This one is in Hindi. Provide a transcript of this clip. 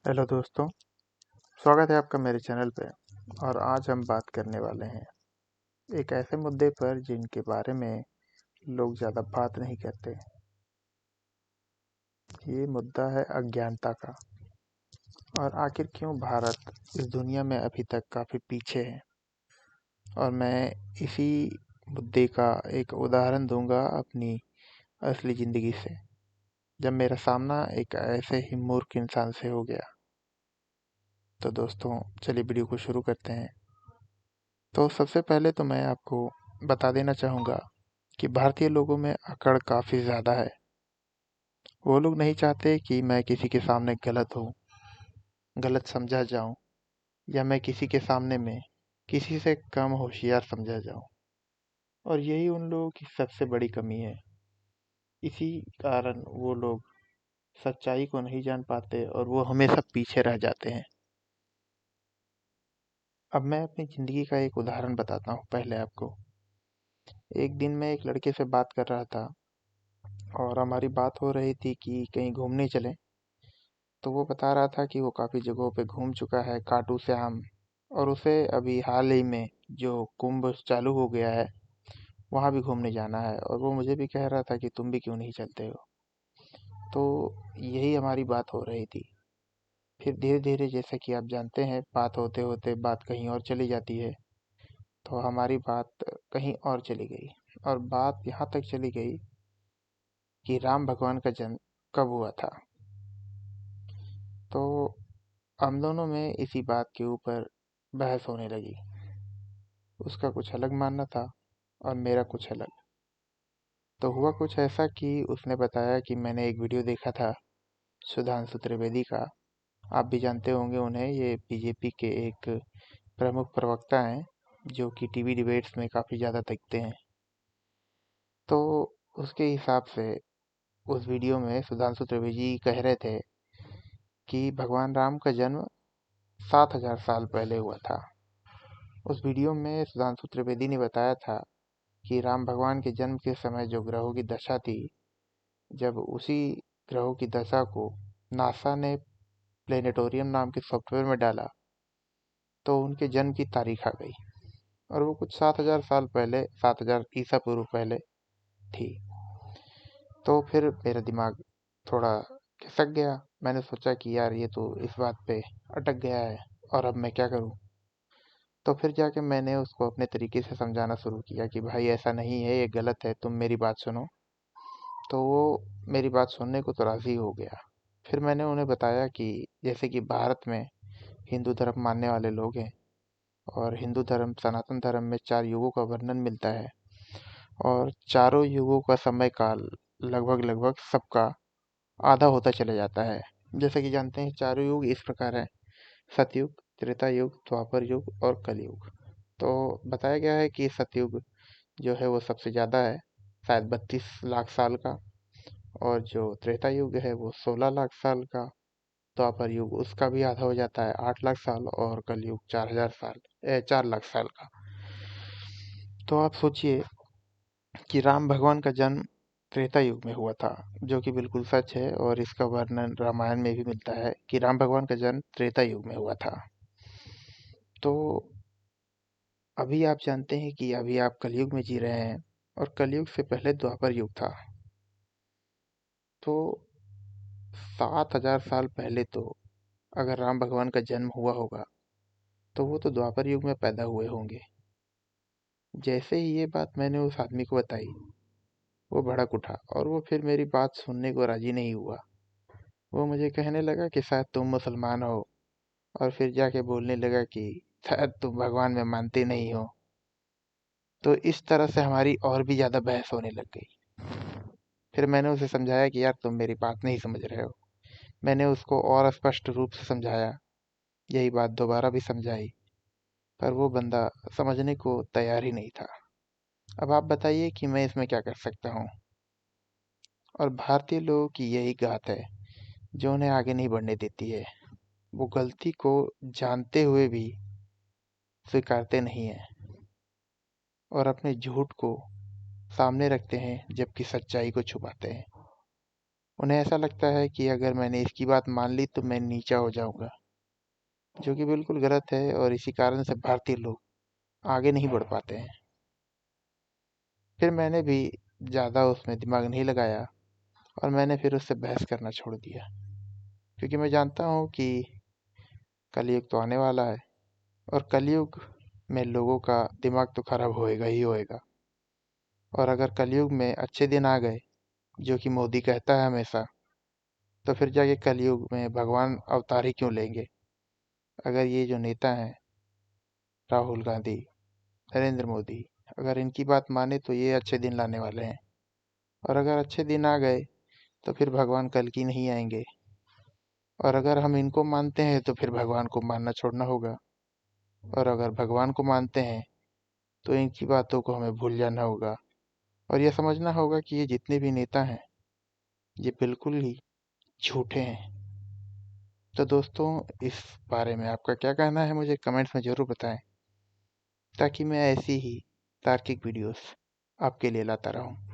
हेलो दोस्तों, स्वागत है आपका मेरे चैनल पे। और आज हम बात करने वाले हैं एक ऐसे मुद्दे पर जिनके बारे में लोग ज़्यादा बात नहीं करते। ये मुद्दा है अज्ञानता का। और आखिर क्यों भारत इस दुनिया में अभी तक काफ़ी पीछे है। और मैं इसी मुद्दे का एक उदाहरण दूंगा अपनी असली ज़िंदगी से, जब मेरा सामना एक ऐसे ही मूर्ख इंसान से हो गया। तो दोस्तों, चलिए वीडियो को शुरू करते हैं। तो सबसे पहले तो मैं आपको बता देना चाहूँगा कि भारतीय लोगों में अकड़ काफ़ी ज़्यादा है। वो लोग नहीं चाहते कि मैं किसी के सामने गलत हूँ, गलत समझा जाऊँ, या मैं किसी के सामने में किसी से कम होशियार समझा जाऊँ। और यही उन लोगों की सबसे बड़ी कमी है। इसी कारण वो लोग सच्चाई को नहीं जान पाते और वो हमेशा पीछे रह जाते हैं। अब मैं अपनी ज़िंदगी का एक उदाहरण बताता हूँ पहले आपको। एक दिन मैं एक लड़के से बात कर रहा था और हमारी बात हो रही थी कि कहीं घूमने चलें। तो वो बता रहा था कि वो काफ़ी जगहों पे घूम चुका है, खाटू श्याम, और उसे अभी हाल ही में जो कुंभ चालू हो गया है वहाँ भी घूमने जाना है। और वो मुझे भी कह रहा था कि तुम भी क्यों नहीं चलते हो। तो यही हमारी बात हो रही थी। फिर धीरे धीरे, जैसे कि आप जानते हैं, बात होते होते बात कहीं और चली जाती है। तो हमारी बात कहीं और चली गई। और बात यहाँ तक चली गई कि राम भगवान का जन्म कब हुआ था। तो हम दोनों में इसी बात के ऊपर बहस होने लगी। उसका कुछ अलग मानना था और मेरा कुछ अलग। तो हुआ कुछ ऐसा कि उसने बताया कि मैंने एक वीडियो देखा था सुधांशु त्रिवेदी का। आप भी जानते होंगे उन्हें, ये बीजेपी के एक प्रमुख प्रवक्ता हैं जो कि टीवी डिबेट्स में काफ़ी ज़्यादा दिखते हैं। तो उसके हिसाब से उस वीडियो में सुधांशु त्रिवेदी कह रहे थे कि भगवान राम का जन्म 7,000 साल पहले हुआ था। उस वीडियो में सुधांशु त्रिवेदी ने बताया था कि राम भगवान के जन्म के समय जो ग्रहों की दशा थी, जब उसी ग्रहों की दशा को नासा ने प्लेनेटोरियम नाम के सॉफ्टवेयर में डाला तो उनके जन्म की तारीख आ गई। और वो कुछ 7,000 साल पहले, 7,000 ईसा पूर्व पहले थी। तो फिर मेरा दिमाग थोड़ा खिसक गया। मैंने सोचा कि यार, ये तो इस बात पे अटक गया है और अब मैं क्या करूं। तो फिर जाके मैंने उसको अपने तरीके से समझाना शुरू किया कि भाई ऐसा नहीं है, ये गलत है, तुम मेरी बात सुनो। तो वो मेरी बात सुनने को तो राज़ी हो गया। फिर मैंने उन्हें बताया कि जैसे कि भारत में हिंदू धर्म मानने वाले लोग हैं, और हिंदू धर्म, सनातन धर्म में 4 युगों का वर्णन मिलता है। और चारों युगों का समय काल लगभग लगभग सबका आधा होता चला जाता है। जैसे कि जानते हैं, चारों युग इस प्रकार है: सतयुग, त्रेता युग, द्वापर युग और कलयुग। तो बताया गया है कि सतयुग जो है वो सबसे ज़्यादा है, शायद 32 लाख साल का। और जो त्रेता युग है वो 16 लाख साल का। द्वापर युग उसका भी आधा हो जाता है, 8 लाख साल। और कलयुग 4,000 साल, 4 लाख साल का। तो आप सोचिए कि राम भगवान का जन्म त्रेता युग में हुआ था, जो कि बिल्कुल सच है। और इसका वर्णन रामायण में भी मिलता है कि राम भगवान का जन्म त्रेता युग में हुआ था। तो अभी आप जानते हैं कि अभी आप कलयुग में जी रहे हैं, और कलयुग से पहले द्वापर युग था। तो 7,000 साल पहले तो अगर राम भगवान का जन्म हुआ होगा तो वो तो द्वापर युग में पैदा हुए होंगे। जैसे ही ये बात मैंने उस आदमी को बताई, वो भड़क उठा और वो फिर मेरी बात सुनने को राजी नहीं हुआ। वो मुझे कहने लगा कि शायद तुम मुसलमान हो, और फिर जाके बोलने लगा कि शायद तुम भगवान में मानते नहीं हो। तो इस तरह से हमारी और भी ज़्यादा बहस होने लग गई। फिर मैंने उसे समझाया कि यार, तुम मेरी बात नहीं समझ रहे हो। मैंने उसको और स्पष्ट रूप से समझाया, यही बात दोबारा भी समझाई, पर वो बंदा समझने को तैयार ही नहीं था। अब आप बताइए कि मैं इसमें क्या कर सकता हूँ। और भारतीय लोगों की यही घात है जो उन्हें आगे नहीं बढ़ने देती है। वो गलती को जानते हुए भी स्वीकारते नहीं हैं और अपने झूठ को सामने रखते हैं, जबकि सच्चाई को छुपाते हैं। उन्हें ऐसा लगता है कि अगर मैंने इसकी बात मान ली तो मैं नीचा हो जाऊंगा, जो कि बिल्कुल गलत है। और इसी कारण से भारतीय लोग आगे नहीं बढ़ पाते हैं। फिर मैंने भी ज़्यादा उसमें दिमाग नहीं लगाया और मैंने फिर उससे बहस करना छोड़ दिया, क्योंकि मैं जानता हूँ कि कलयुग तो आने वाला है और कलयुग में लोगों का दिमाग तो खराब होएगा ही होएगा। और अगर कलयुग में अच्छे दिन आ गए, जो कि मोदी कहता है हमेशा, तो फिर जाके कलयुग में भगवान अवतार ही क्यों लेंगे। अगर ये जो नेता हैं, राहुल गांधी, नरेंद्र मोदी, अगर इनकी बात माने तो ये अच्छे दिन लाने वाले हैं। और अगर अच्छे दिन आ गए तो फिर भगवान कल की नहीं आएंगे। और अगर हम इनको मानते हैं तो फिर भगवान को मानना छोड़ना होगा। और अगर भगवान को मानते हैं तो इनकी बातों को हमें भूल जाना होगा और यह समझना होगा कि ये जितने भी नेता हैं, ये बिल्कुल ही झूठे हैं। तो दोस्तों, इस बारे में आपका क्या कहना है मुझे कमेंट्स में ज़रूर बताएं, ताकि मैं ऐसी ही तार्किक वीडियोस आपके लिए लाता रहूं।